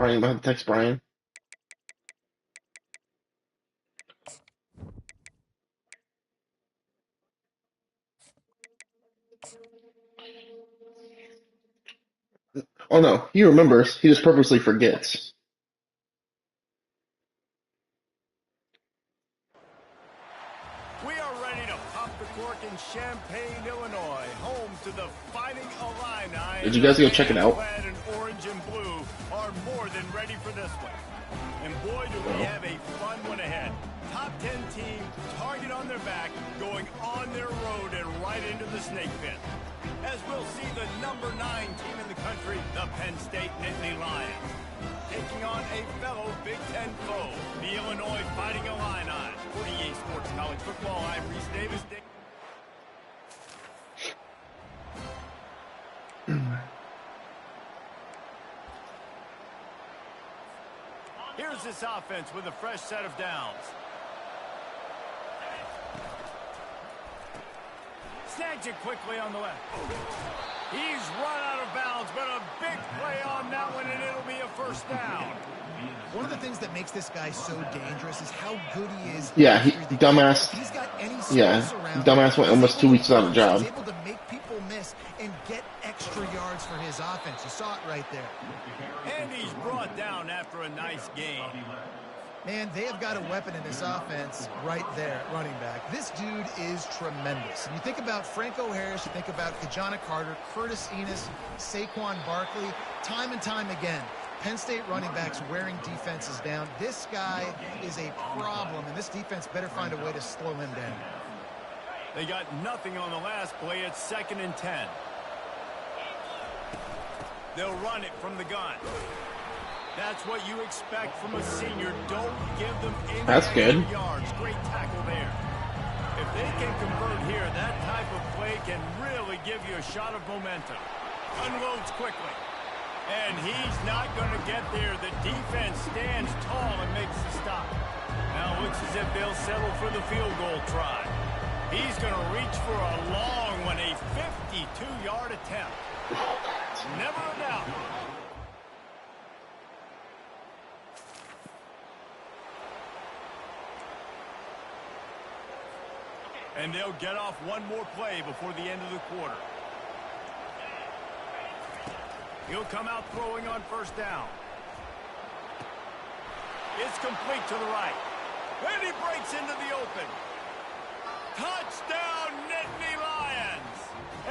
Brian, I had to text Brian. Oh no, he remembers. He just purposely forgets. We are ready to pop the cork in Champaign, Illinois, home to the Fighting Illini. Did you guys go check it out? Clad in orange and blue are more than ready for this one. And boy, do we have a fun one ahead. Top 10 team, target on their back, going on their road and right into the snake pit. As we'll see the number 9 team in the country, the Penn State Nittany Lions, taking on a fellow Big Ten foe, the Illinois Fighting Illini. For EA Sports College Football, I'm Reese Davis. Here's this offense with a fresh set of downs. Snags it quickly on the left. He's run out of bounds, but a big play on that one, and it'll be a first down. One of the things that makes this guy so dangerous is how good he is. Yeah, dumbass. He's got any Dumbass went almost 2 weeks without a job. He's able to make people miss and get extra yards for his offense. You saw it right there. And he's brought down after a nice game. Man, they have got a weapon in this offense right there, running back. This dude is tremendous. And you think about Franco Harris, you think about Kajana Carter, Curtis Enos, Saquon Barkley, time and time again. Penn State running backs wearing defenses down. This guy is a problem, and this defense better find a way to slow him down. They got nothing on the last play. It's 2nd and 10. They'll run it from the gun. That's what you expect from a senior. Don't give them any yards. Great tackle there. If they can convert here, that type of play can really give you a shot of momentum. Unloads quickly. And he's not going to get there. The defense stands tall and makes the stop. Now it looks as if they'll settle for the field goal try. He's going to reach for a long one, a 52-yard attempt. Never a doubt. And they'll get off one more play before the end of the quarter. He'll come out throwing on first down. It's complete to the right. And he breaks into the open. Touchdown, Nittany Lions!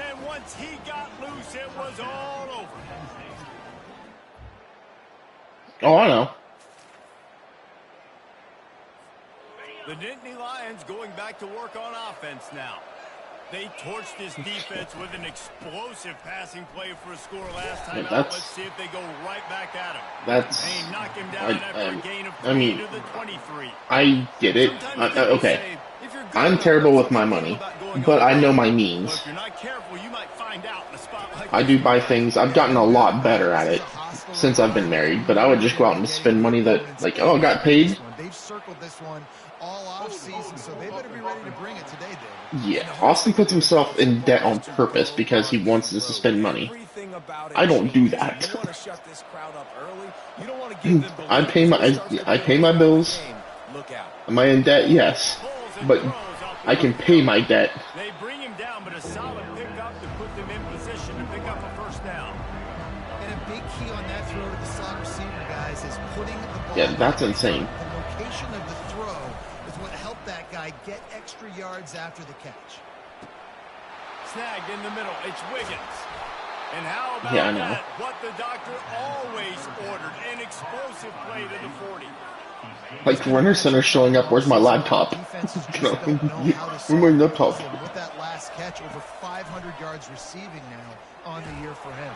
And once he got loose, it was all over. Oh, I know. The Nittany Lions going back to work on offense now. They torched this defense with an explosive passing play for a score last time out. Let's see if they go right back at him. They knock him down after a gain of 3 to the 23. I get it. Okay. I'm terrible with my money, but I know my means. If you're not careful, you might find out in a spot like I do buy things. I've gotten a lot better at it since I've been married, but I would just go out and spend money that, like, oh, I got paid. They've circled this one all off season, so they better be ready to bring it today, David. Yeah, Austin puts himself in debt on purpose because he wants us to spend money. I don't do that. I pay my bills. Am I in debt? Yes, but I can pay my debt. They bring him down, but a solid pickup to put them in position to pick up a first down. And a big key on that throw to the slot receiver, guys, is putting the ball. Yeah, that's insane. The location of the throw is what helped that guy get extra yards after the catch. Snagged in the middle. It's Wiggins. And how about that? What the doctor always ordered, an explosive play to the 40. Like runner center showing up. Where's my laptop? Where's my laptop? With that last catch, over 500 yards receiving now on the year for him.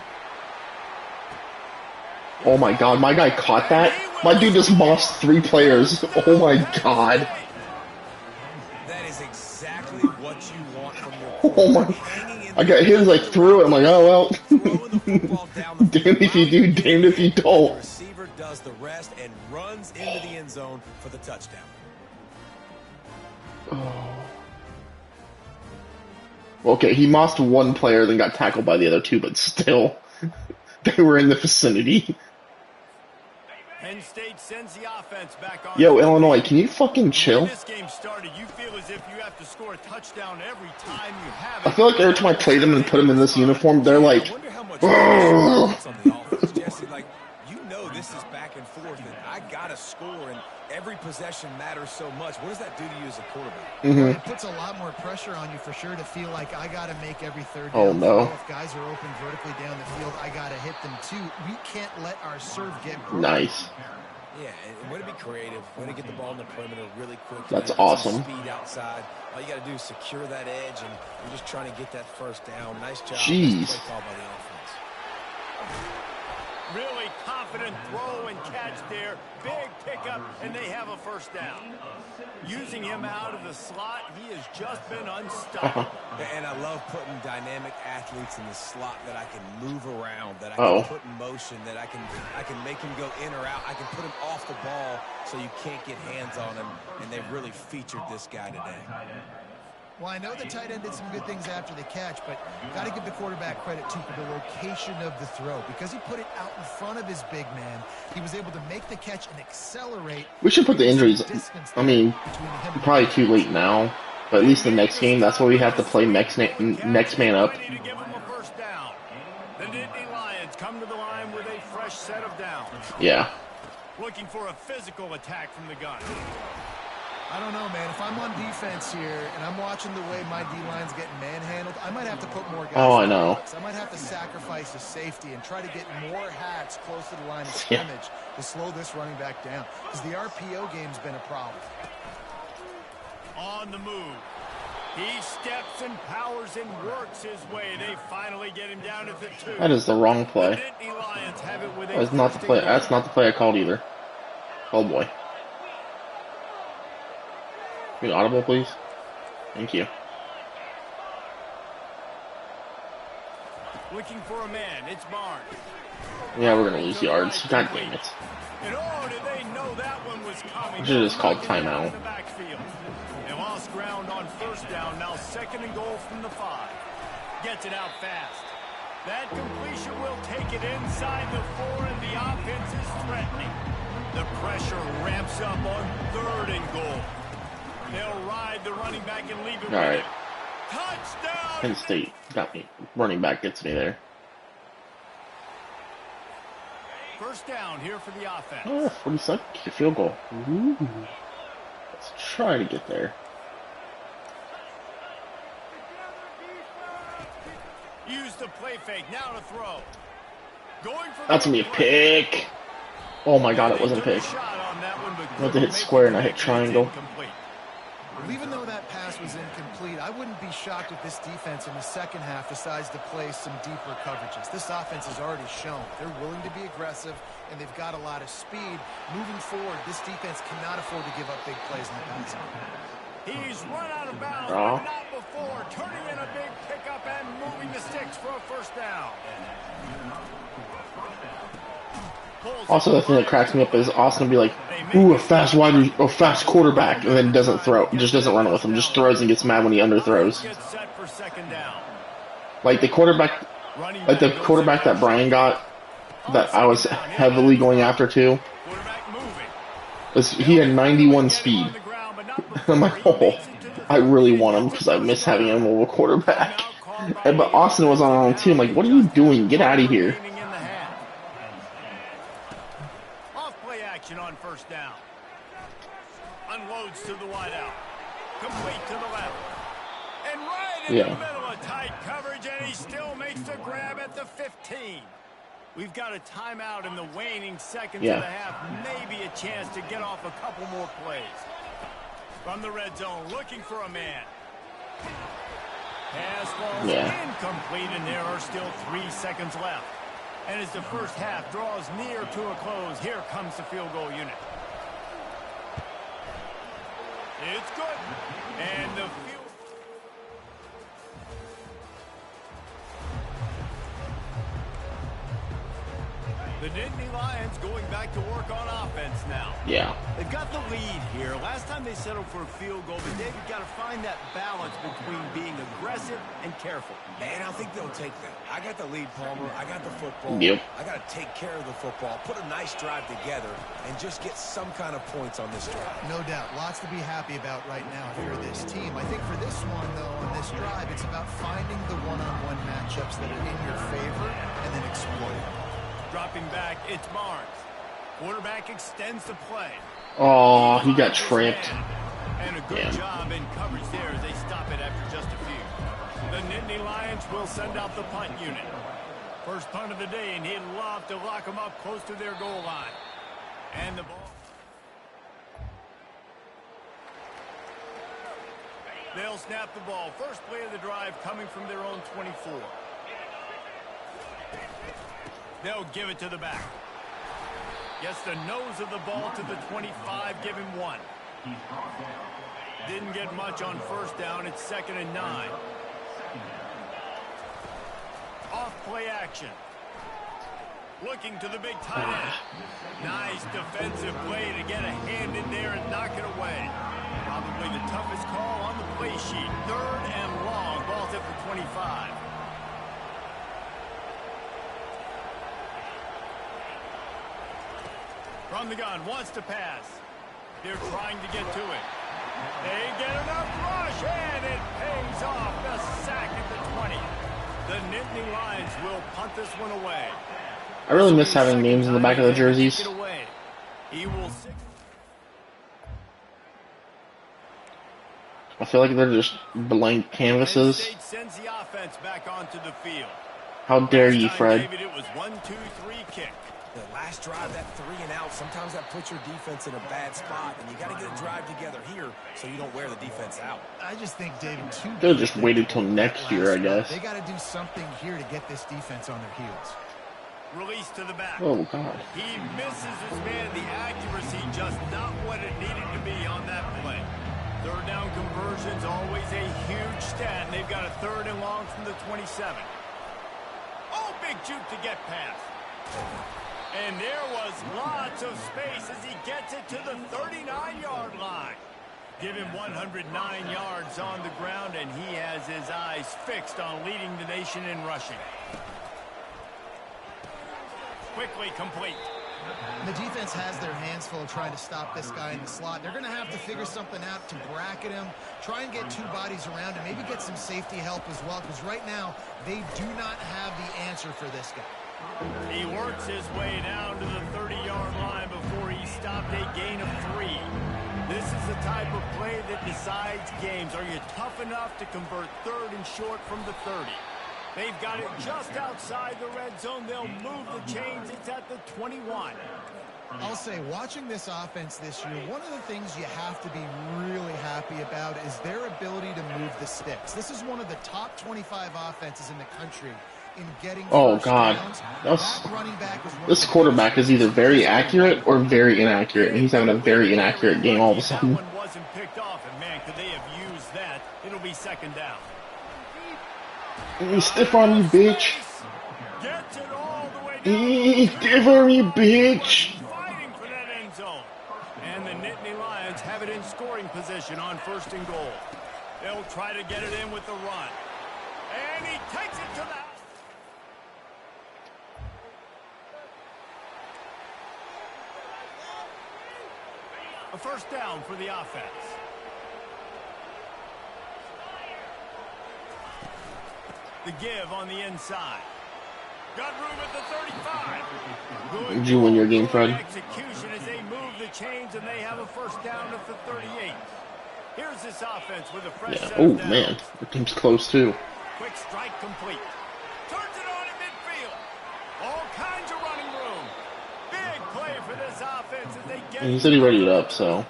Oh my god, my guy caught that? My dude just mossed 3 players. Oh my god. That is exactly what you want from your Oh my. I got hit like through it. I'm like, oh well. Damned if you do, damned if you don't. The receiver does the rest and runs into the end zone for the touchdown. Oh. Okay, he mossed 1 player, then got tackled by the other 2, but still, they were in the vicinity. Penn State sends the offense back on. Yo, Illinois, can you fucking chill? When this game started, you feel as if you have to score a touchdown every time you have it. I feel like every time I play them and put them in this uniform, they're like, I wonder how much pressure on the offense, Jesse. Like, you know this is back and forth, and I gotta score, and every possession matters so much. What does that do to you as a quarterback? It puts a lot more pressure on you for sure to feel like I got to make every third down. Oh, no. If guys are open vertically down the field, I got to hit them too. We can't let our serve get broken. nice. Yeah, and way to be creative, way to get the ball in the perimeter really quick. That's awesome. Speed outside. All you got to do is secure that edge, and you're just trying to get that first down. Nice job. Jeez. Nice play call by the offense. Really confident throw and catch there. Big pickup, and they have a first down. Using him out of the slot, he has just been unstoppable. And I love putting dynamic athletes in the slot that I can move around, that I can put in motion, that I can make him go in or out. I can put him off the ball so you can't get hands on him, and they've really featured this guy today. Well, I know the tight end did some good things after the catch, but got to give the quarterback credit, too, for the location of the throw. Because he put it out in front of his big man, he was able to make the catch and accelerate. We should put the injuries, I mean, probably too late now, but at least the next game, that's where we have to play next man up. The Nittany Lions come to the line with a fresh set of downs. Yeah. Looking for a physical attack from the gun. I don't know, man. If I'm on defense here and I'm watching the way my D-line's getting manhandled, I might have to put more guys. Oh, I know. I might have to sacrifice a safety and try to get more hats close to the line of scrimmage to slow this running back down. Because the RPO game's been a problem. On the move. He steps and powers and works his way. They finally get him down at the 2. That is the wrong play. The Nittany Lions have it with a That's not the play. That's not the play I called either. Oh boy. Can you audible, please? Thank you. Looking for a man. It's Barnes. Yeah, we're gonna lose yards. God damn it. And oh, did they know that one was coming? Should have just called timeout. They lost ground on first down. Now 2nd and goal from the 5. Gets it out fast. That completion will take it inside the 4, and the offense is threatening. The pressure ramps up on 3rd and goal. They'll ride the running back and leave it. All right. Touchdown! Penn State got me. Running back gets me there. First down here for the offense. Oh, 40 seconds. Kick a field goal. Ooh. Let's try to get there. Use the play fake. Now to throw. Going for That's gonna be a pick. Oh my god, it wasn't a pick. I had to hit square and I hit triangle. Well, even though that pass was incomplete, I wouldn't be shocked if this defense in the second half decides to play some deeper coverages. This offense has already shown they're willing to be aggressive, and they've got a lot of speed. Moving forward, this defense cannot afford to give up big plays in the pass. He's run out of bounds, but not before. Turning in a big pickup and moving the sticks for a first down. Also, the thing that cracks me up is Austin will be like, ooh, a fast quarterback, and then doesn't throw. Just doesn't run with him. Just throws and gets mad when he underthrows. Like the quarterback that Brian got, that I was heavily going after too, he had 91 speed. I'm like, oh, I really want him because I miss having a mobile quarterback. But Austin was on him too. I'm like, what are you doing? Get out of here. On first down. Unloads to the wideout. Complete to the left. And right in the middle of tight coverage, and he still makes the grab at the 15. We've got a timeout in the waning seconds of the half. Maybe a chance to get off a couple more plays. From the red zone, looking for a man. Pass falls incomplete, and there are still 3 seconds left. And as the first half draws near to a close, here comes the field goal unit. It's good. And the field... The Nittany Lions going back to work on offense. offense now. Yeah. They've got the lead here. Last time they settled for a field goal, but Dave, you've got to find that balance between being aggressive and careful. Man, I think they'll take that. I got the lead, Palmer. I got the football. Yep. I got to take care of the football, put a nice drive together, and just get some kind of points on this drive. No doubt. Lots to be happy about right now if you're this team. I think for this one, though, on this drive, it's about finding the one-on-one matchups that are in your favor and then exploiting. Dropping back, it's Barnes. Quarterback extends the play. Oh, he got tripped. And a good job in coverage there as they stop it after just a few. The Nittany Lions will send out the punt unit. First punt of the day, and he'd love to lock them up close to their goal line. And the ball. They'll snap the ball. First play of the drive coming from their own 24. They'll give it to the back. Gets the nose of the ball to the 25, give him 1. Didn't get much on first down. It's 2nd and 9. Off play action. Looking to the big tight end. Nice defensive play to get a hand in there and knock it away. Probably the toughest call on the play sheet. 3rd and long. Ball's at the 25. From the gun, wants to pass. They're trying to get to it. They get enough rush, and it pays off. The sack at the 20. The Nittany Lions will punt this one away. I really miss having names in the back of the jerseys. He will. I feel like they're just blank canvases. Sends the offense back onto the field. How dare you, Fred? David, it was 1-2-3 kick. The last drive, that 3 and out, sometimes that puts your defense in a bad spot, and you got to get a drive together here so you don't wear the defense out. I just think, David, they'll just wait until next year, I guess. They got to do something here to get this defense on their heels. Release to the back. Oh, God. He misses his man. The accuracy just not what it needed to be on that play. 3rd down conversion's always a huge stat. They've got a 3rd and long from the 27. Oh, big juke to get past. And there was lots of space as he gets it to the 39-yard line. Give him 109 yards on the ground, and he has his eyes fixed on leading the nation in rushing. Quickly complete. The defense has their hands full trying to stop this guy in the slot. They're going to have to figure something out to bracket him, try and get 2 bodies around him, maybe get some safety help as well, because right now they do not have the answer for this guy. He works his way down to the 30-yard line before he stopped a gain of 3. This is the type of play that decides games. Are you tough enough to convert 3rd and short from the 30? They've got it just outside the red zone. They'll move the chains. It's at the 21. I'll say, watching this offense this year, one of the things you have to be really happy about is their ability to move the sticks. This is one of the top 25 offenses in the country in getting first downs. This quarterback is either very accurate or very inaccurate, and he's having a very inaccurate game all of a sudden. That one wasn't picked off, and man, could they have used that? It'll be 2nd down. Stiff arm you, bitch. Gets it all the way down. Stiff arm you, bitch. Fighting for that end zone. And the Nittany Lions have it in scoring position on 1st and goal. They'll try to get it in with the run. And he takes it to the... A 1st down for the offense. The give on the inside. Got room at the 35. Did you win your game, Fred? Execution as they move the chains and they have a 1st down at the 38. Here's this offense with a fresh set Oh, of downs. man. The team's close, too. Quick strike complete. Turns it on in midfield. All kinds of running room. Big play for this offense as they get... He said he readied up, so...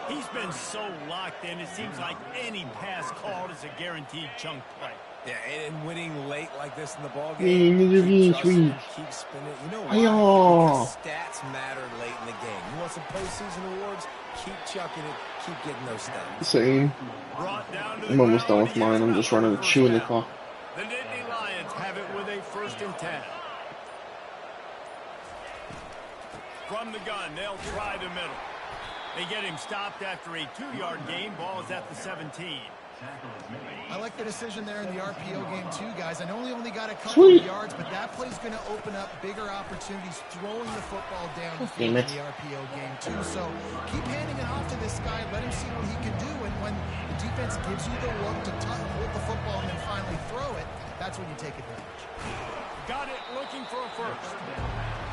He's been so locked in, it seems like any pass called is a guaranteed chunk play. Yeah, and winning late like this in the ball game, keep trusting, keep spinning. You know why? Because stats matter late in the game. You want some postseason awards? Keep chucking it. Keep getting those stats. Same. I'm almost done with mine. I'm just running, chewing the clock. The Nittany Lions have it with a 1st and 10. From the gun, they'll try the middle. They get him stopped after a 2-yard gain. Ball is at the 17. I like the decision there in the RPO game too, guys. I know he only got a couple of yards, but that play's going to open up bigger opportunities throwing the football down the field in the RPO game too. So keep handing it off to this guy. Let him see what he can do. And when the defense gives you the look to hold the football and then finally throw it, that's when you take advantage. Got it, looking for a first.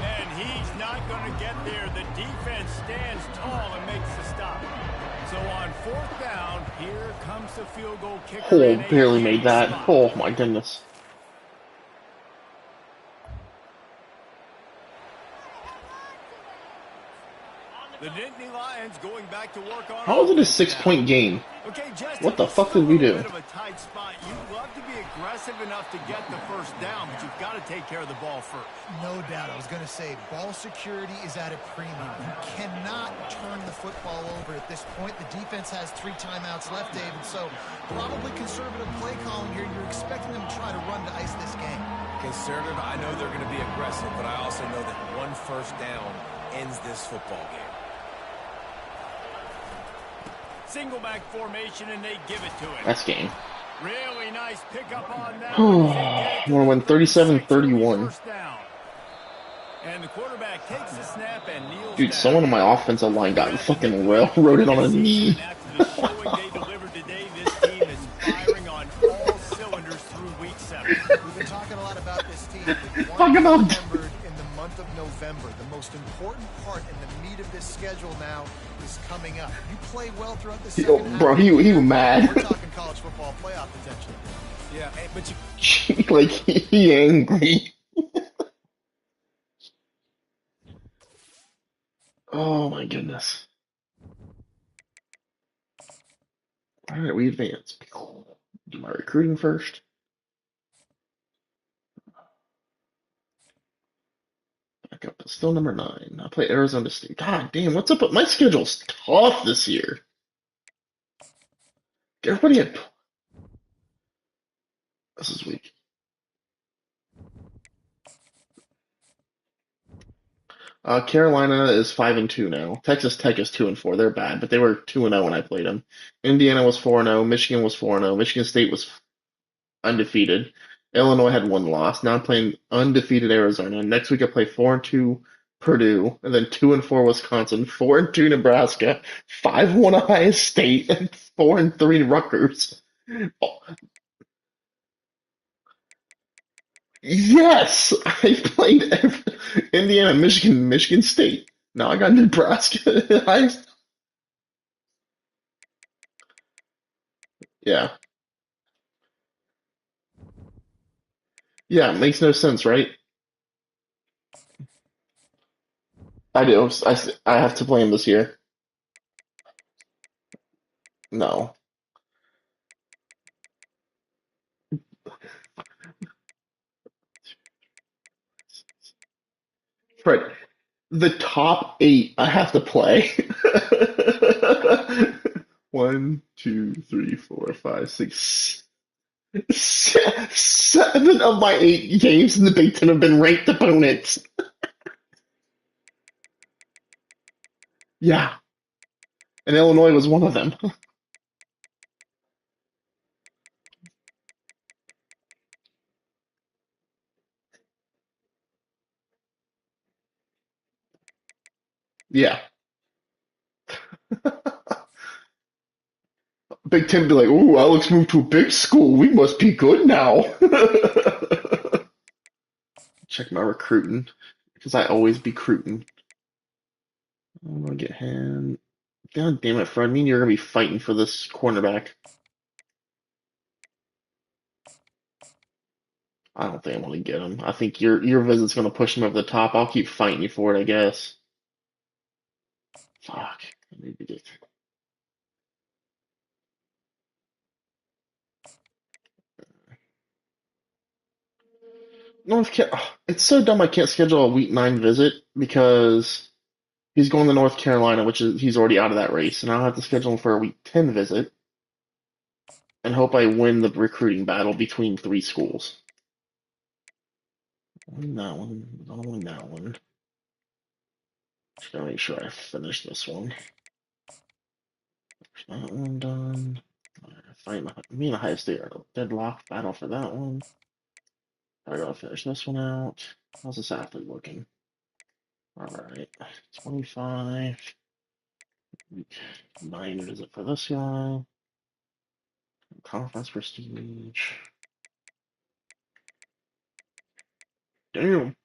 And he's not going to get there. The defense stands tall and makes the stop. So on 4th down, here comes the field goal kicker. Oh, barely made that. Oh, my goodness. The Nittany Lions going back to work on. How is it a 6-point game? Okay, what the fuck did we do? Bit of a tight spot. You'd love to be aggressive enough to get the first down, but you've got to take care of the ball first. No doubt. I was going to say, ball security is at a premium. You cannot turn the football over at this point. The defense has 3 timeouts left, David, so probably conservative play calling here. You're expecting them to try to run to ice this game. Conservative, I know they're going to be aggressive, but I also know that 1 first down ends this football game. Single back formation, and they give it to him. That's game. Really nice pickup on that. I want to win 37-31. And the quarterback takes the snap and kneels Dude, down. someone on my offensive line got fucking railroaded on a knee. After the showing they delivered today, this team is firing on all cylinders through week 7. We've been talking a lot about this team. Remembered in the month of November. The most important part in the meat of this schedule now is coming up. You play well throughout the second half. Bro, he was mad. We're talking college football playoff potential. Yeah, but you... like, he angry. Oh, my goodness. All right, we advance. Do my recruiting first. Back up. Still number 9. I play Arizona State. God damn, what's up with my schedule's tough this year. Everybody had... This is weak. Carolina is 5-2 now. Texas Tech is 2-4. They're bad, but they were 2-0 when I played them. Indiana was 4-0. Michigan was 4-0. Michigan State was undefeated. Illinois had 1 loss. Now I'm playing undefeated Arizona. Next week I play 4-2 Purdue, and then 2-4 Wisconsin, 4-2 Nebraska, 5-1 Ohio State, and 4-3 Rutgers. Oh. Yes, I played Indiana, Michigan, Michigan State. Now I got Nebraska. Yeah. Yeah, it makes no sense, right? I do. I have to play him this year. No. Fred, the top 8 I have to play. 1, 2, 3, 4, 5, 6, 7 of my 8 games in the Big Ten have been ranked opponents. Yeah. And Illinois was one of them. Yeah. Big Ten be like, ooh, Alex moved to a big school. We must be good now. Check my recruiting, because I always be recruiting. I'm gonna get him. God damn it, Fred. I mean, you're gonna be fighting for this cornerback. I don't think I'm gonna get him. I think your visit's gonna push him over the top. I'll keep fighting you for it, I guess. Fuck. I need to get. It's so dumb I can't schedule a week 9 visit because he's going to North Carolina, which is he's already out of that race, and I'll have to schedule him for a week 10 visit and hope I win the recruiting battle between 3 schools. I win that one. I'll win that one. Just gotta make sure I finish this one. There's that one done. Me and Ohio State are in a deadlock battle for that one. I gotta finish this one out. How's this athlete looking? Alright. 25. Week 9 is it for this guy? Conference prestige. Damn.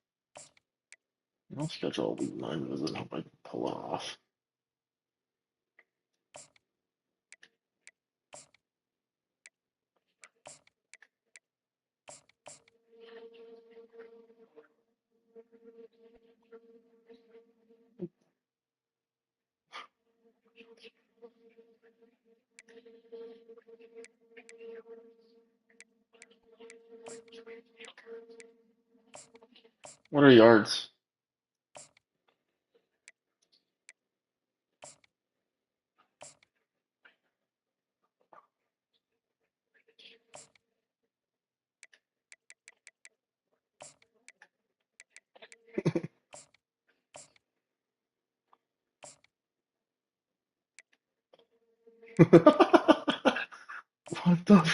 I'll schedule a week 9 visit and hope I can pull it off. What are yards? What the?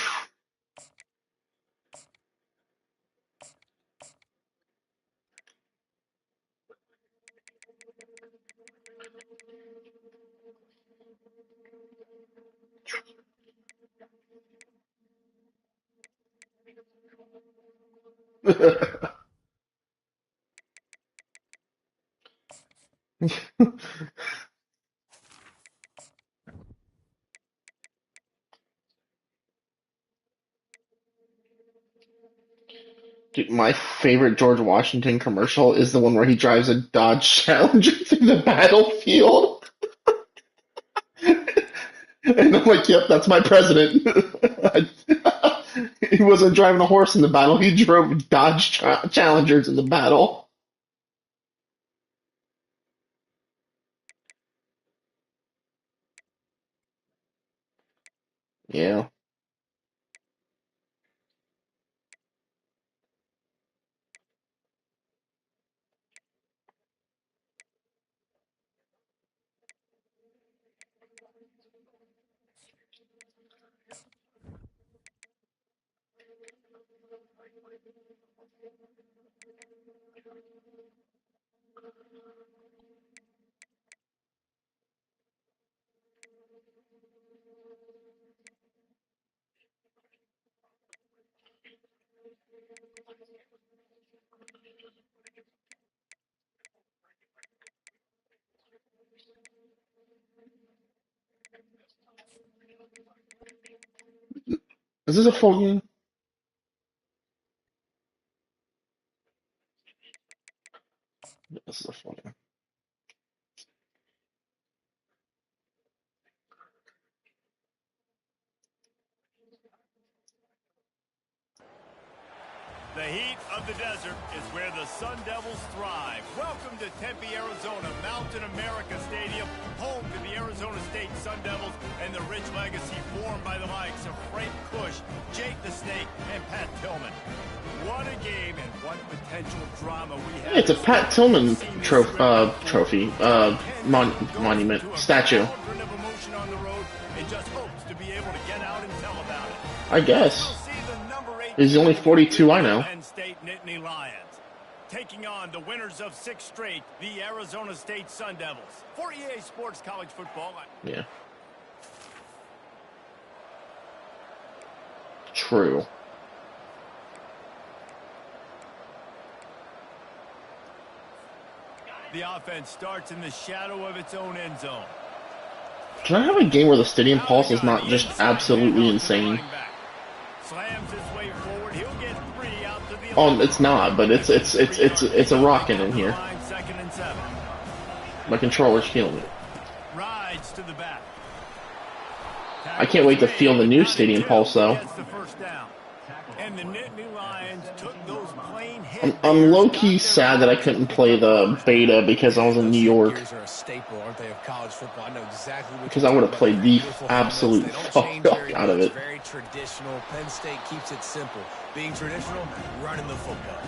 Dude, my favorite George Washington commercial is the one where he drives a Dodge Challenger through the battlefield. And I'm like, yep, that's my president. He wasn't driving a horse in the battle, he drove Dodge Challengers in the battle. Yeah. Is this a full game? This is a full game. The heat of the desert is where the Sun Devils thrive. Welcome to Tempe, Arizona, Mountain America Stadium, home to the Arizona State Sun Devils and the rich legacy formed by the likes of Frank Kush, Jake the Snake, and Pat Tillman. What a game and what potential drama we have. Yeah, it's a Pat Tillman trophy, monument, statue. I guess. He's only 42, I know. State Nittany Lions, taking on the winners of 6 straight, the Arizona State Sun Devils. For EA Sports College Football. Yeah. True. The offense starts in the shadow of its own end zone. Can I have a game where the stadium pulse is not just absolutely insane? Slams his way forward. He'll get 3 out to the Oh, it's not, but it's a rockin' in here. My controller's feeling it. Rides to the back. I can't wait to feel the new stadium pulse, though. And the Nittany Lions took those plain I'm low-key sad that I couldn't play the beta because I was in New York. Because I would have played the absolute fuck out of it. Very traditional. Penn State keeps it simple. Being traditional, running the football.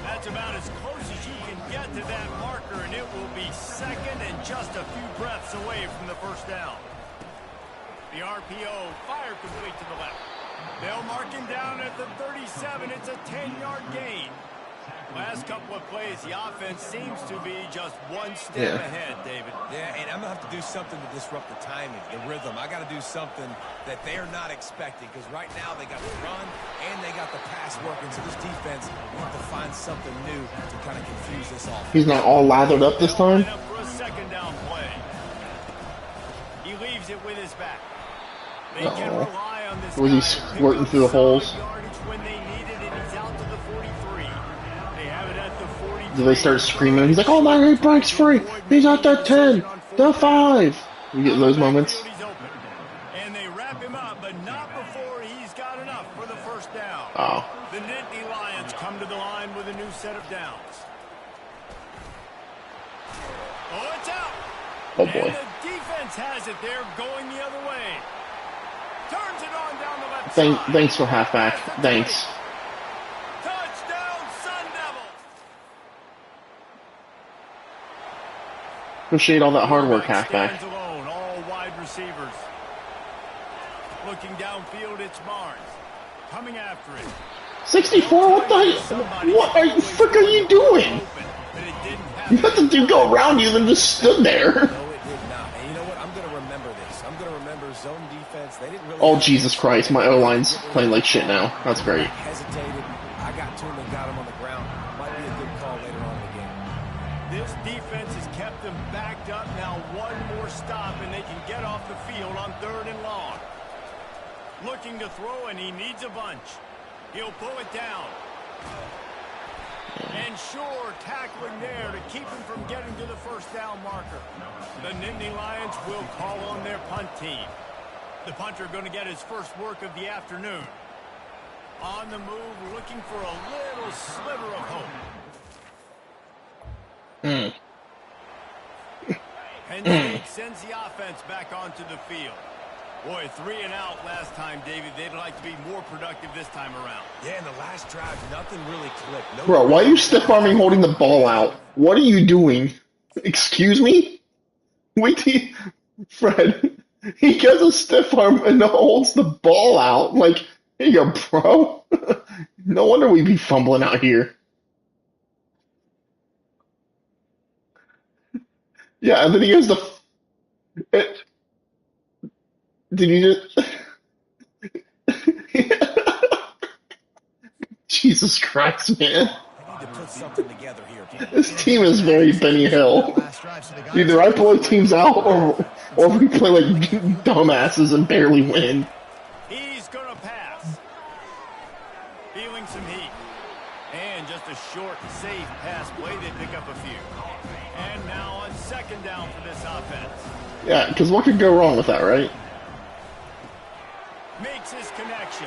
That's about as close as you can get to that marker, and it will be second and just a few breaths away from the first down. The RPO, fire complete to the left. They'll mark him down at the 37. It's a 10-yard gain. Last couple of plays, the offense seems to be just one step ahead, David. Yeah, and I'm going to have to do something to disrupt the timing, the rhythm. I got to do something that they're not expecting, because right now they got the run and they got the pass working. So this defense will have to find something new to kind of confuse this offense. He's not all lathered up this time. Up for a second down play. He leaves it with his back. They can rely on this was he squirting through the holes? When they need it, and he's out to the 43. They have it at the 43. Do they start screaming? He's like, "Oh my, he breaks free! He's at the 10, the 5." You get those moments. And they wrap him up, but not before he's got enough for the first down. Oh. The Nittany Lions come to the line with a new set of downs. Oh, it's out. Oh boy. And the defense has it. They're going the other way. Turns it on down the left side. Thanks for halfback. Thanks. Touchdown, Sun Devils. Appreciate all that hard work, halfback. Stands alone, all wide receivers. Looking downfield, it's Barnes. Coming after it. 64? What the frick are you doing? You let the dude go around you and just stood there. No, it did not. And you know what? I'm going to remember this. I'm going to remember zone defense. They didn't really. Oh, Jesus Christ. My O-line's playing like shit now. That's great. Hesitated. I got to him and got him on the ground. Might be a good call later on in the game. This defense has kept them backed up. Now one more stop, and they can get off the field on 3rd and long. Looking to throw, and he needs a bunch. He'll pull it down. And sure, tackling there to keep him from getting to the first down marker. The Nittany Lions will call on their punt team. The punter going to get his first work of the afternoon. On the move, looking for a little sliver of hope. Penn State sends the offense back onto the field. Boy, 3 and out last time, David. They'd like to be more productive this time around. Yeah, in the last drive, nothing really clicked. No. Bro, why are you stiff-arming holding the ball out? What are you doing? Excuse me? Wait till you... Fred, he gets a stiff arm and holds the ball out. Like, here you go, bro. No wonder we be fumbling out here. Yeah, and then he goes to... Did you just... Jesus Christ, man. I need to put something together here. This team is very Benny Hill. Either I blow teams out or we play like dumbasses and barely win. He's going to pass. Feeling some heat. And just a short, safe pass play. They pick up a few. And now on 2nd down for this offense. Yeah, because what could go wrong with that, right? Makes his connection.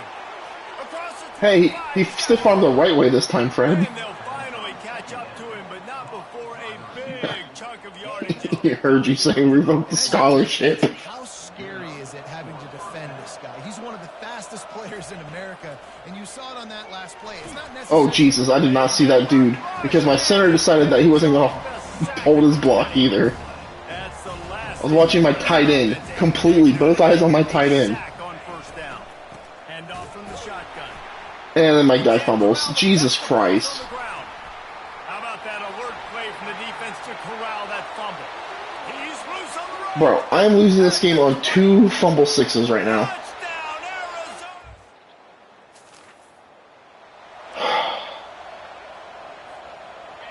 Across the Hey, he stiff-armed the right way this time, Fred. And they'll finally catch up to him, but not before a big chunk of yardage. He heard you saying revoke the scholarship. How scary is it having to defend this guy? He's one of the fastest players in America, and you saw it on that last play. It's not necessarily... Oh, Jesus, I did not see that dude. Because my center decided that he wasn't going to hold his block either. I was watching my tight end completely, both eyes on my tight end. And then my guy fumbles. Jesus Christ. How about that alert play from the defense to corral that fumble? He's loose on the Bro, I am losing this game on 2 fumble sixes right now. touchdown,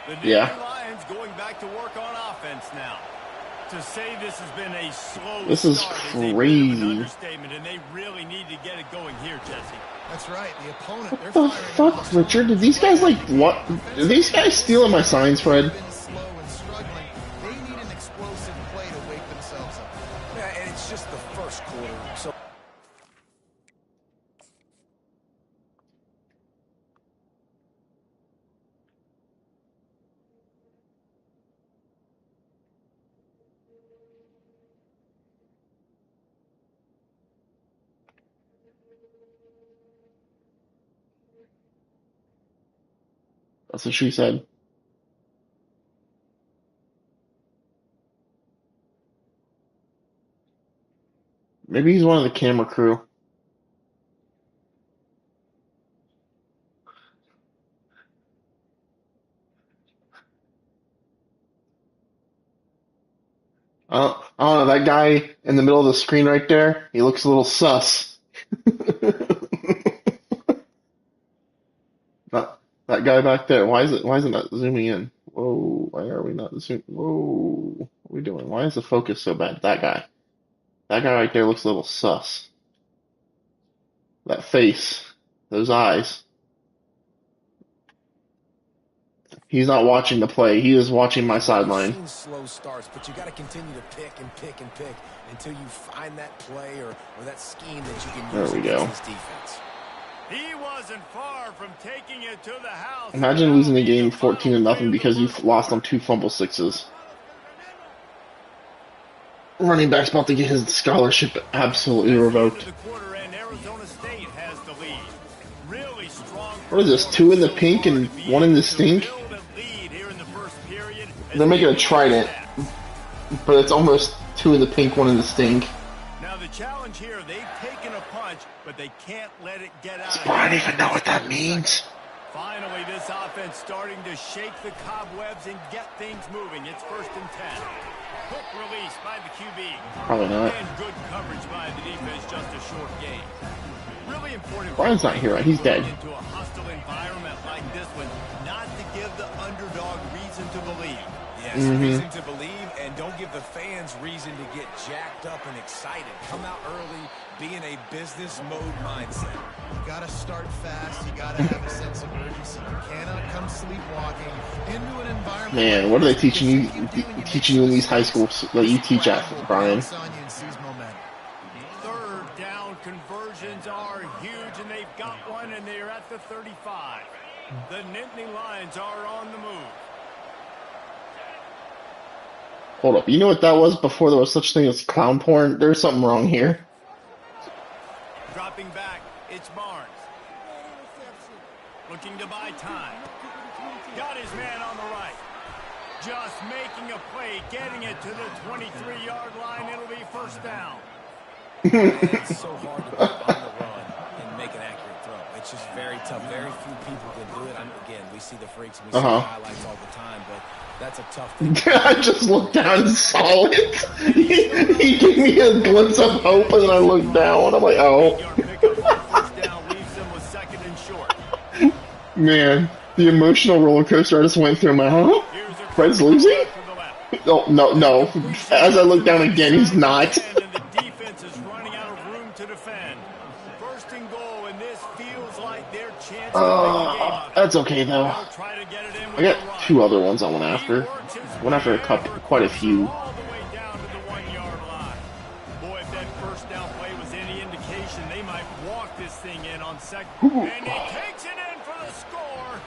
Arizona. The Nittany Lions going back to work on offense now. To say this has been a slow This is start crazy. is a bit of an understatement, and they really need to get it going here, Jesse. That's right. The opponent, What the fuck, Richard? Did these guys like what? Are these guys stealing my signs, Fred? slow and struggling. They need an explosive play to wake themselves up. Yeah, and it's just the first quarter. So That's what she said. Maybe he's one of the camera crew. I don't know, that guy in the middle of the screen right there, he looks a little sus. That, that guy back there, why is it not zooming in? Whoa, why are we not zooming? Whoa, what are we doing? Why is the focus so bad? That guy. That guy right there looks a little sus. That face, those eyes. He's not watching the play. He is watching my sideline. Slow starts, but you got to continue to pick and pick and pick until you find that play or that scheme that you can use against this defense. He wasn't far from taking it to the house. Imagine losing the game 14-0 because you lost on 2 fumble sixes. Running back's about to get his scholarship absolutely revoked. What is this? 2 in the pink and 1 in the stink? They're making a trident, but it's almost 2 in the pink, 1 in the stink. Now the challenge here, they've taken a punch, but they can't let it get out. I don't even know what that means. Finally, this offense starting to shake the cobwebs and get things moving. It's 1st and 10. Quick release by the QB. Probably not. And good coverage by the defense, just a short game. Really important. Brian's not here, right? He's dead. Into a hostile environment like this one, not to give the underdog reason to believe. Yes, reason to believe, and don't give the fans reason to get jacked up and excited. Come out early, be in a business mode mindset. You gotta start fast. You gotta have a sense of urgency. You cannot come sleepwalking into an environment. Man, what are they teaching you? Teaching you in these high schools that you teach at, Brian? 3rd down conversions are huge, and they've got one, and they're at the 35. The Nittany Lions are on the move. Hold up, you know what that was before there was such thing as clown porn? There's something wrong here. Dropping back, it's Barnes. Looking to buy time. Got his man on the right. Just making a play, getting it to the 23-yard line. It'll be 1st down. It's so hard to put on the run and make an accurate throw. It's just very tough. Very few people can do it. Again, we see the freaks and we see the highlights all the time, but that's a tough thing. I just looked down and saw it. He gave me a glimpse of hope, and then I looked down. I'm like, oh. Man, the emotional roller coaster I just went through. My Fred's losing? Oh, no, no. As I look down again, he's not. That's okay though. I got 2 other ones I went after. Went after a couple, quite a few. Boy, if that 1st down play was any indication, they might walk this thing in on 2nd. And he takes it in for the score.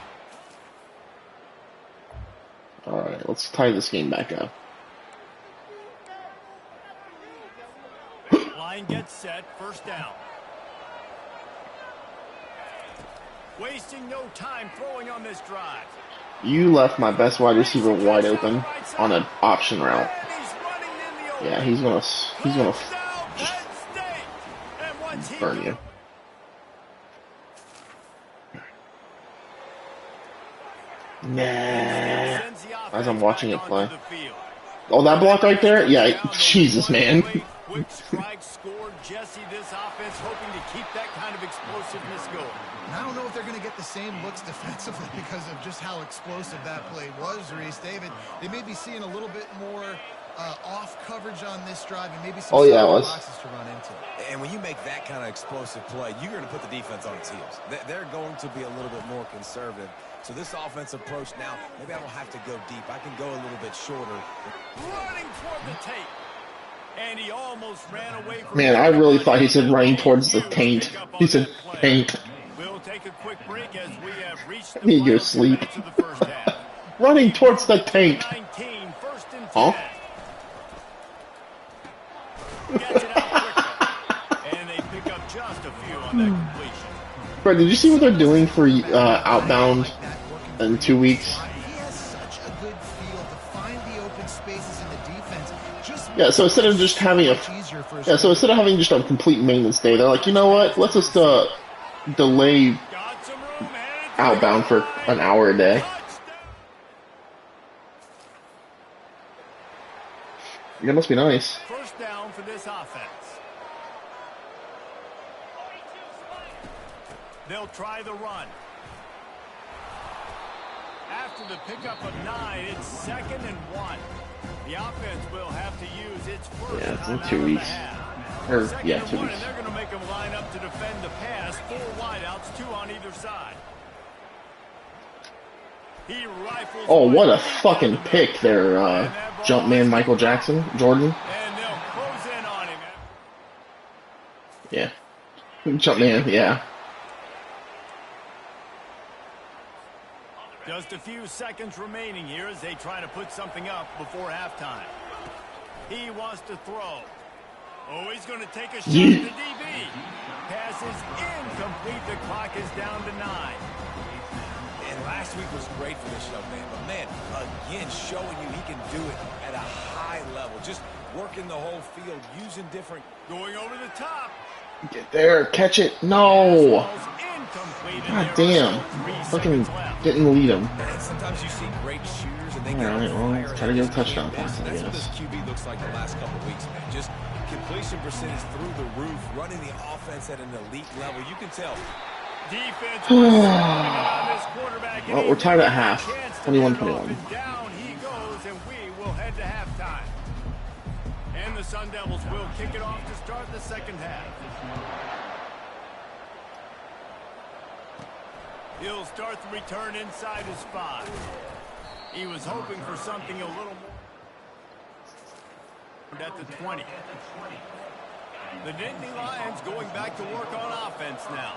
All right, let's tie this game back up. Line gets set, 1st down. Wasting no time throwing on this drive. You left my best wide receiver wide open on an option route. Yeah, he's gonna burn you. Nah. As I'm watching it play. Oh, that block right there? Yeah, Jesus, man. Quick strike scored. Jesse, this offense hoping to keep that kind of explosiveness going. And I don't know if they're going to get the same looks defensively because of just how explosive that play was, Reese. David, they may be seeing a little bit more off coverage on this drive and maybe some boxes to run into. And when you make that kind of explosive play, you're going to put the defense on its heels. They're going to be a little bit more conservative. So this offense approach now, maybe I don't have to go deep. I can go a little bit shorter. Running toward the tape. And he almost ran away from Man, I really thought he said running towards the taint. He said taint. We'll take a quick break as we have reached the Need to go sleep. Running towards the taint. Huh? Gets it out quickly. And they pick up just a few on that completion. Fred, did you see what they're doing for outbound in 2 weeks. He has such a good feel to find the open spaces in the defense. Yeah, so instead of just having so instead of having just a complete maintenance day, they're like, you know what? Let's just delay outbound for an hour a day. That must be nice. First down for this offense. They'll try the run. After the pickup of 9, it's 2nd and 1. The offense will have to use its first. Yeah, it's in 2 weeks. Or, yeah, 2 weeks. And they're going to make them line up to defend the pass. 4 wideouts, 2 on either side. He rifles. Oh, what a fucking pick there, Jumpman Michael Jackson, Jordan. And they'll close in on him. Yeah. Jumpman, yeah. Just a few seconds remaining here as they try to put something up before halftime. He wants to throw. Oh, he's going to take a shot at the DB. Pass is incomplete. The clock is down to 9. And last week was great for this young man. But, man, again, showing you he can do it at a high level. Just working the whole field, using different... Going over the top. Get there, catch it. No. God damn. Fucking didn't lead him. Man, sometimes you see great shooters and they get Alright, well, let's try to get a touchdown pass, I That's what guess. this QB looks like the last couple of weeks, man. Just completion percentage through the roof, running the offense at an elite level. You can tell. Defense on this quarterback. Well, we're tied at half. 21-21. Down he goes, and we will head to halftime. And the Sun Devils will kick it off to start the second half. He'll start the return inside his 5. He was hoping for something a little more at the 20. The Nittany Lions going back to work on offense now.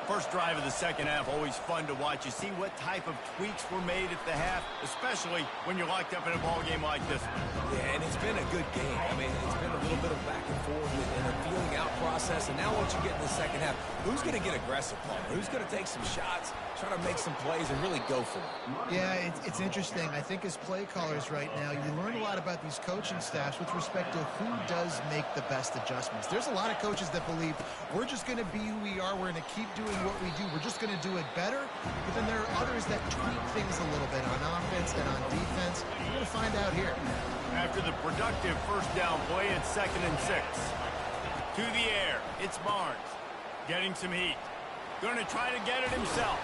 First drive of the second half, always fun to watch. You see what type of tweaks were made at the half, especially when you're locked up in a ball game like this one. Yeah, and it's been a good game. I mean, it's been a little bit of back and forth and a feeling out process. And now once you get in the second half, who's going to get aggressive, Palmer? Who's going to take some shots, try to make some plays, and really go for it? Yeah, it's interesting. I think as play callers right now, you learn a lot about these coaching staffs with respect to who does make the best adjustments. There's a lot of coaches that believe we're just going to be who we are. We're going to keep doing what we do. We're just going to do it better. But then there are others that tweak things a little bit on offense and on defense. We're going to find out here. After the productive first down play, it's 2nd and 6. To the air, it's Barnes. Getting some heat. Going to try to get it himself.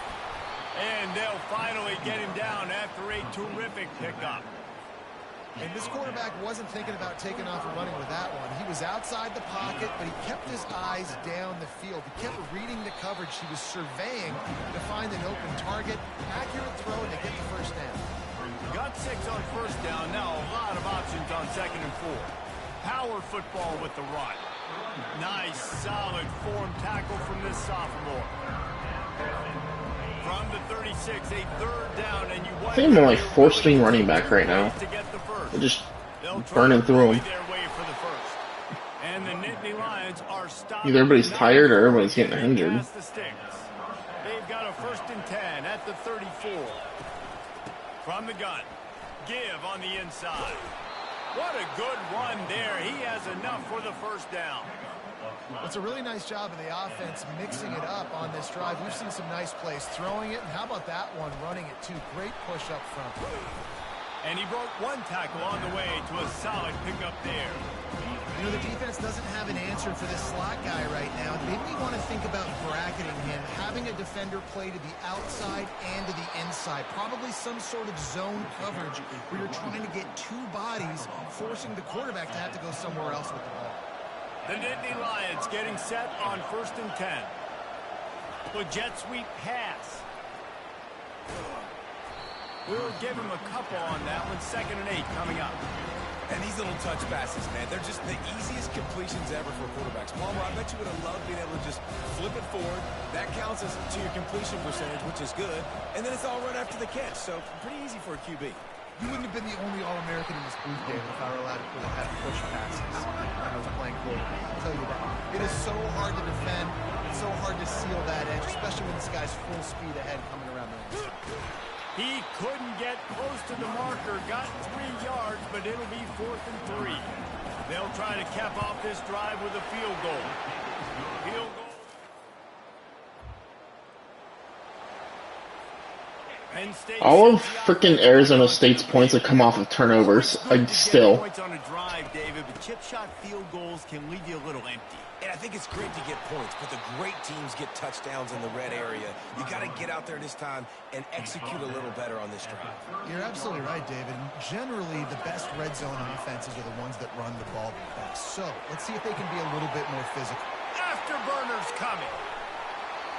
And they'll finally get him down after a terrific pickup. And this quarterback wasn't thinking about taking off and running with that one. He was outside the pocket, but he kept his eyes down the field. He kept reading the coverage. He was surveying to find an open target. Accurate throw, and they get the first down. Got 6 on first down. Now a lot of options on 2nd and 4. Power football with the run. Nice, solid form tackle from this sophomore. From the 36, a third down, and you I think I'm on like 4-string running back right now. They're just burning through them. And the Nittany Lions are stopping. Either everybody's tired or everybody's getting injured. They've got a 1st and 10 at the 34. From the gun, give on the inside. What a good run there. He has enough for the first down. It's a really nice job of the offense mixing it up on this drive. We've seen some nice plays throwing it, and how about that one running it too? Great push up front. And he broke one tackle on the way to a solid pickup there. You know, the defense doesn't have an answer for this slot guy right now. They may want to think about bracketing him, having a defender play to the outside and to the inside. Probably some sort of zone coverage where you're trying to get 2 bodies, forcing the quarterback to have to go somewhere else with the ball. The Nittany Lions getting set on 1st and 10. The jet sweep pass. We'll give him a couple on that one. 2nd and 8 coming up. And these little touch passes, man, they're just the easiest completions ever for quarterbacks. Palmer, I bet you would have loved being able to just flip it forward. That counts as to your completion percentage, which is good. And then it's all right after the catch, so pretty easy for a QB. You wouldn't have been the only All-American in this booth, David, if I were allowed to have push passes when I was playing quarterback. I'll tell you that. It is so hard to defend. It's so hard to seal that edge, especially when this guy's full speed ahead coming around the ring. He couldn't get close to the marker, got 3 yards, but it'll be 4th and 3. They'll try to cap off this drive with a field goal. Field goal. All of freaking Arizona State's points have come off of turnovers. Still. Points on a drive, David, but chip shot field goals can leave you a little empty. And I think it's great to get points, but the great teams get touchdowns in the red area. You got to get out there this time and execute a little better on this drive. You're absolutely right, David. Generally, the best red zone offenses are the ones that run the ball best. So let's see if they can be a little bit more physical. Afterburners coming.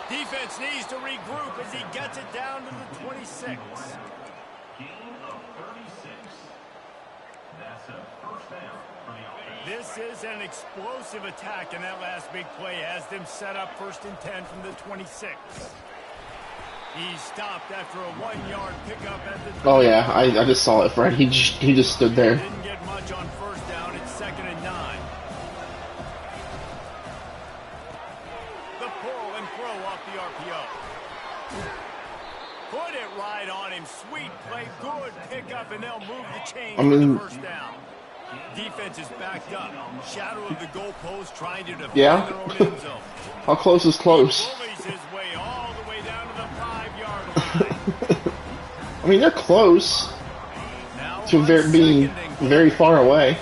Defense needs to regroup as he gets it down to the 26. Gain of 36. That's a first down for the offense. This is an explosive attack, and that last big play has them set up 1st and 10 from the 26. He stopped after a 1-yard pickup at the... Oh yeah, I just saw it, Fred. He just stood there. Didn't get much on 1st down. It's 2nd and 9. The pull and throw off the RPO. Put it right on him. Sweet play. Good pickup, and they'll move the chain for the 1st down. Defense is backed up. Shadow of the goalpost trying to defend their own end zone. How close is close? Bullies his way all the way down to the 5-yard line. I mean, they're close to being very far away.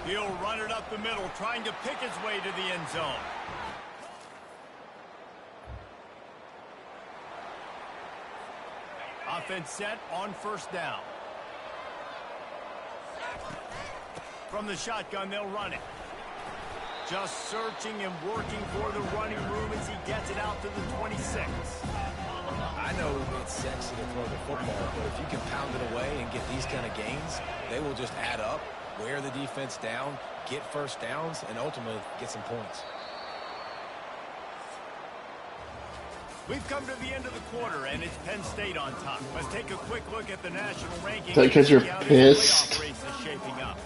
He'll run it up the middle, trying to pick his way to the end zone. Offense set on 1st down. From the shotgun, they'll run it. Just searching and working for the running room as he gets it out to the 26. I know it's sexy to throw the football, but if you can pound it away and get these kind of gains, they will just add up, wear the defense down, get 1st downs, and ultimately get some points. We've come to the end of the quarter, and it's Penn State on top. Let's take a quick look at the national rankings. Is that because you're pissed? Playoff race is shaping up.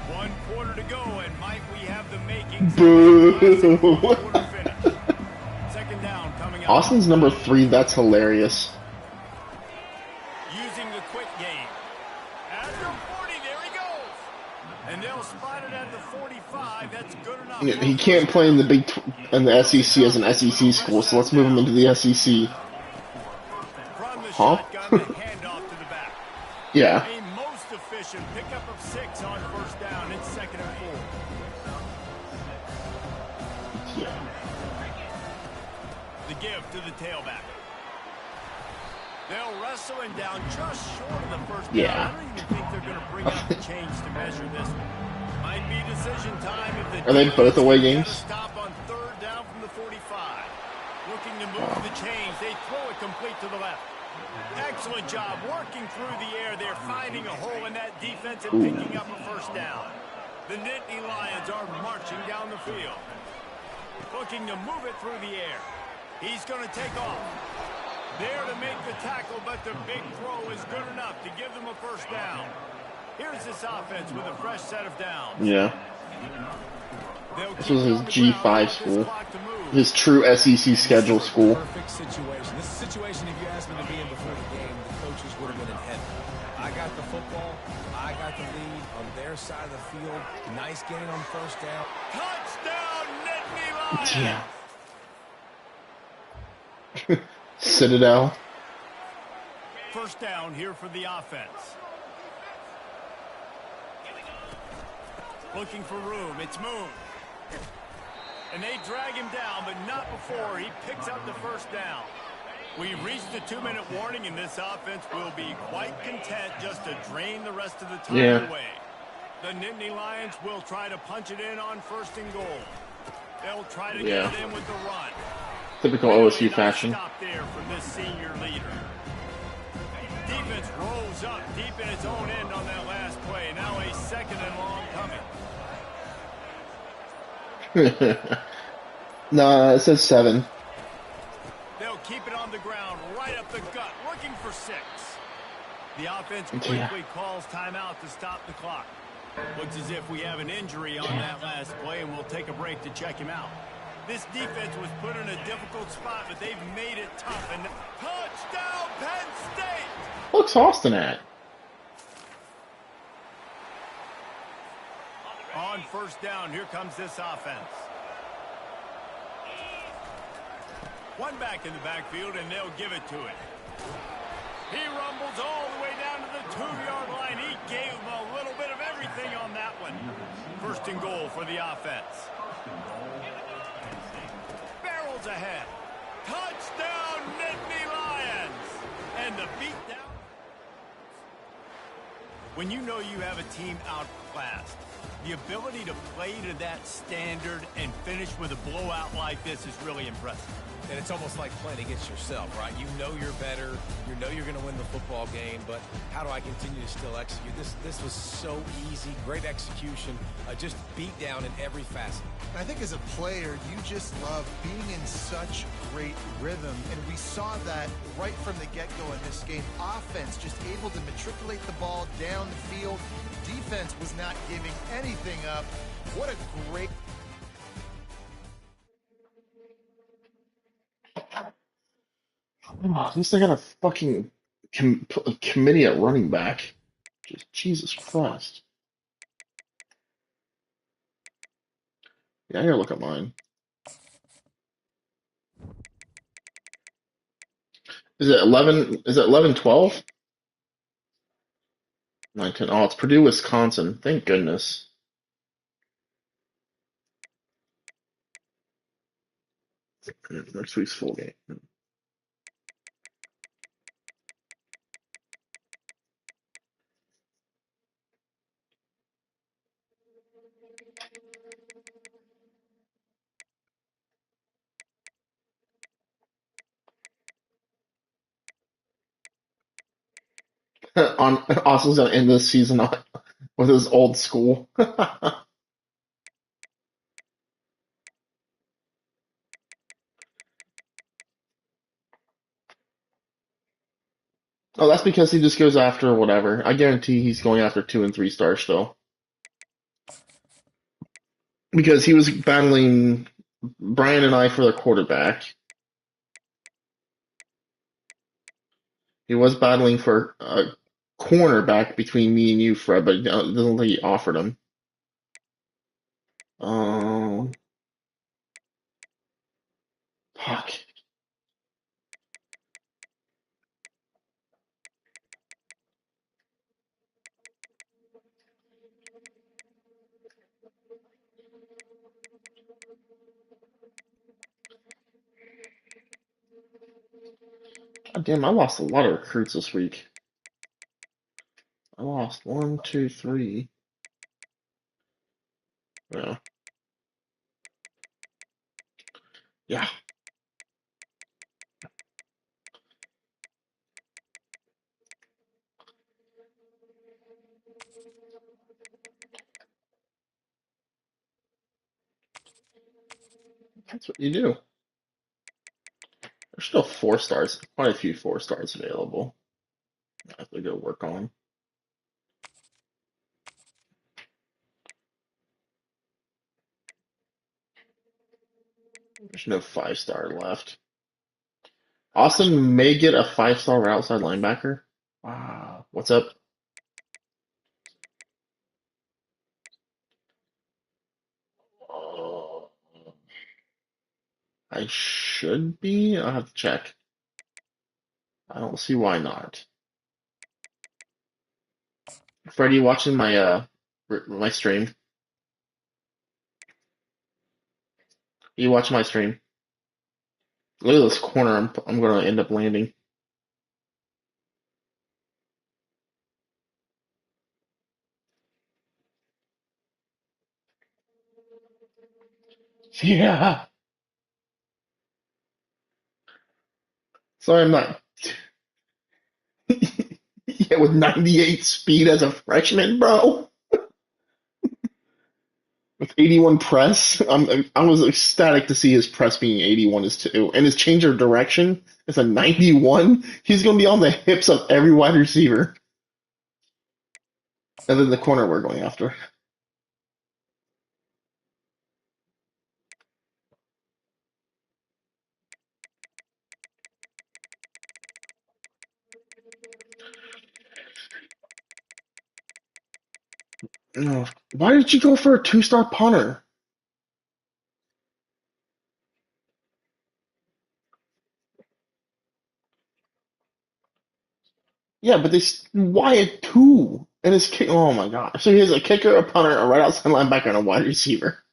One quarter to go, and Mike, we have the makings. Boo! 2nd down coming up. Austin's number 3. That's hilarious. Using the quick game. At the 40, there he goes. And they'll spot it at the 45. That's good enough. He can't play in the SEC as an SEC school, so let's move him into the SEC. From the Huh? shotgun, the handoff to the back. Yeah. A most efficient pickup of 6 on 1st down. It's 2nd and 4. The give to the tailback. They'll wrestle him down just short of the 1st down. Yeah. I don't even think they're going to bring out the change to measure this one. Might be decision time if the Are they both away games? Stop on 3rd down from the 45. Looking to move the chains. They throw it complete to the left. Excellent job working through the air. They're finding a hole in that defense and picking up a 1st down. The Nittany Lions are marching down the field. Looking to move it through the air. He's going to take off. There to make the tackle, but the big throw is good enough to give them a 1st down. Here's this offense with a fresh set of downs. Yeah. This was his G5 school. His true SEC schedule school. Perfect situation. This is a situation, if you asked me to be in before the game, the coaches would have been in heaven. I got the football. I got the lead on their side of the field. Nice gain on 1st down. Touchdown, Nittany Lions! Yeah. Citadel. 1st down here for the offense. Looking for room. It's Moon. And they drag him down, but not before he picks up the 1st down. We've reached the 2-minute warning, and this offense will be quite content just to drain the rest of the time away. The Nittany Lions will try to punch it in on 1st and goal. They'll try to get it in with the run. Typical OSU fashion. Stop there from this senior leader. Defense rolls up deep in its own end on that last play. Now a 2nd and long coming. Nah, it says 7. They'll keep it on the ground, right up the gut, looking for 6. The offense quickly calls timeout to stop the clock. Looks as if we have an injury on that last play, and we'll take a break to check him out. This defense was put in a difficult spot, but they've made it tough. And touchdown, Penn State! What's Austin at? On first down, here comes this offense. One back in the backfield, and they'll give it to it. He rumbles all the way down to the 2-yard line. He gave him a little bit of everything on that one. First and goal for the offense. Barrels ahead. Touchdown, Nittany Lions! And the beatdown. When you know you have a team outclassed, the ability to play to that standard and finish with a blowout like this is really impressive. And it's almost like playing against yourself, right? You know you're better. You know you're going to win the football game, but how do I continue to still execute? This was so easy. Great execution. Just beat down in every facet. I think as a player, you just love being in such great rhythm, and we saw that right from the get-go in this game. Offense just able to matriculate the ball down the field. Defense was not giving anything up. What a great... Oh, at least I got a fucking committee at running back. Just Jesus Christ. Yeah, I gotta look at mine. Is it 11? Is it 11, 12? 19. Oh, it's Purdue, Wisconsin. Thank goodness. Next week's full game. Austin's gonna end this season with his old school. Oh, that's because he just goes after whatever. I guarantee he's going after 2 and 3 stars still. Because he was battling Brian and I for the quarterback. He was battling for a cornerback between me and you, Fred, but it doesn't look like he offered him. Fuck. God damn, I lost a lot of recruits this week. I lost 1, 2, 3. Yeah. Yeah. That's what you do. There's still 4 stars, quite a few 4 stars available. I have to go work on. There's no 5-star left. Austin may get a 5-star outside linebacker. Wow. What's up? Uh, I should be. I'll have to check. I don't see why not. Freddie, watching my stream? You watch my stream? Look at this corner. I'm going to end up landing. Yeah. Sorry, I'm not. Yeah, with 98 speed as a freshman, bro. With 81 press, I was ecstatic to see his press being 81 is too, and his change of direction is a 91. He's gonna be on the hips of every wide receiver. And then the corner we're going after. No. Why did you go for a two-star punter? Yeah, but why a two? And his kick. Oh my god! So he has a kicker, a punter, a right outside linebacker, and a wide receiver.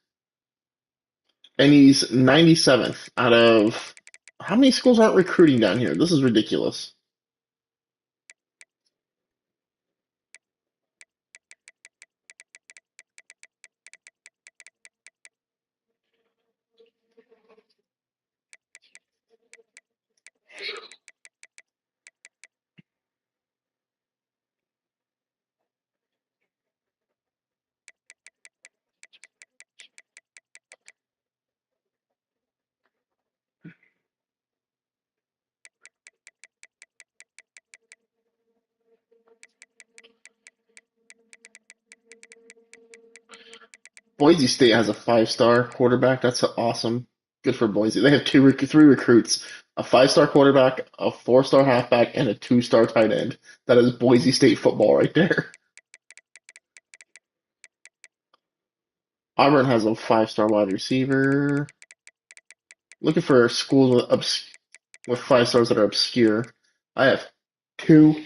And he's 97th out of how many schools aren't recruiting down here? This is ridiculous. Boise State has a five-star quarterback. That's awesome. Good for Boise. They have three recruits: a five-star quarterback, a four-star halfback, and a two-star tight end. That is Boise State football right there. Auburn has a five-star wide receiver. Looking for schools with five stars that are obscure. I have two.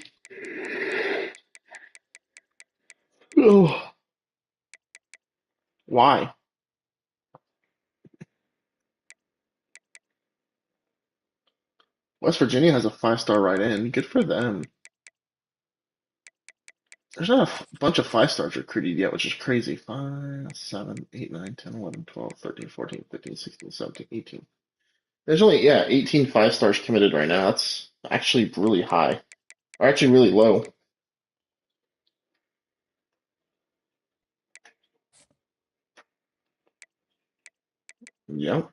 Oh, why? West Virginia has a five-star right in. Good for them. There's not bunch of five stars recruited yet, which is crazy. 5, 7, 8, 9, 10, 11, 12, 13, 14, 15, 16, 17, 18. There's only, yeah, 18 five stars committed right now. That's actually really high. Or actually really low. Yep.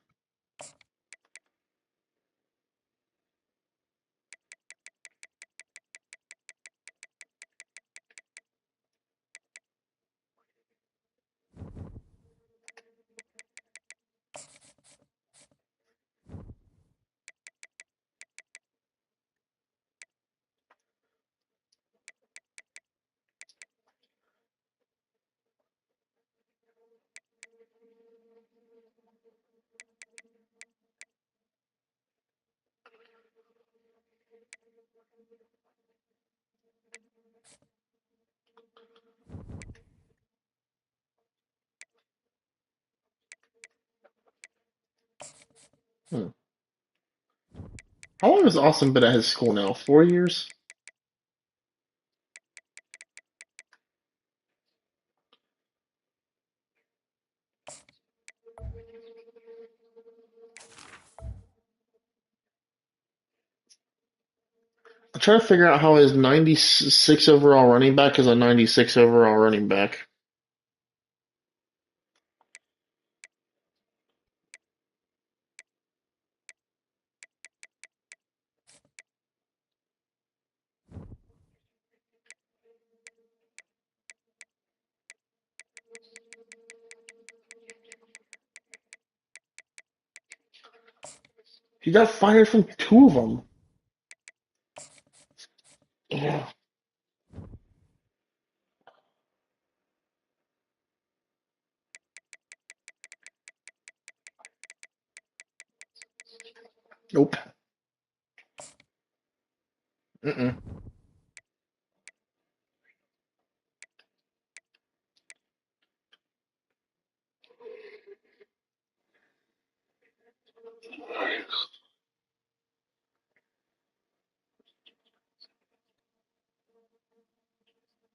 Hmm. How long has Austin been at his school now? 4 years? I'm trying to figure out how his 96 overall running back is a 96 overall running back. He got fired from two of them. Yeah. Nope. Mm-mm.